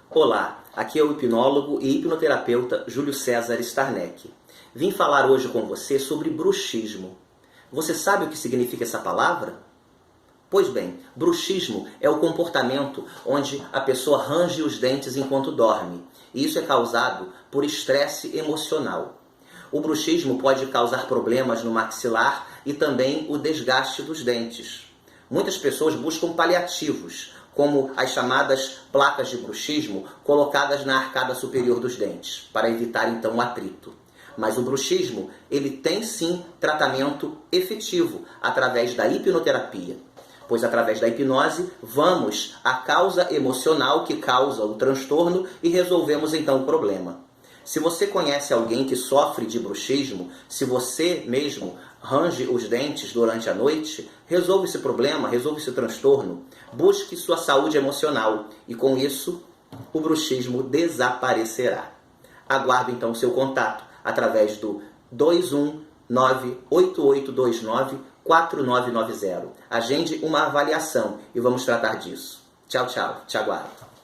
Olá, aqui é o hipnólogo e hipnoterapeuta Júlio César Starneck. Vim falar hoje com você sobre bruxismo. Você sabe o que significa essa palavra? Pois bem, bruxismo é o comportamento onde a pessoa range os dentes enquanto dorme. E isso é causado por estresse emocional. O bruxismo pode causar problemas no maxilar e também o desgaste dos dentes. Muitas pessoas buscam paliativos, como as chamadas placas de bruxismo colocadas na arcada superior dos dentes, para evitar então o atrito. Mas o bruxismo, ele tem sim tratamento efetivo através da hipnoterapia. Pois através da hipnose vamos à causa emocional que causa o transtorno e resolvemos então o problema. Se você conhece alguém que sofre de bruxismo, se você mesmo range os dentes durante a noite, resolva esse problema, resolva esse transtorno, busque sua saúde emocional e com isso o bruxismo desaparecerá. Aguardo então seu contato através do 219-8829-4990. Agende uma avaliação e vamos tratar disso. Tchau, tchau. Te aguardo.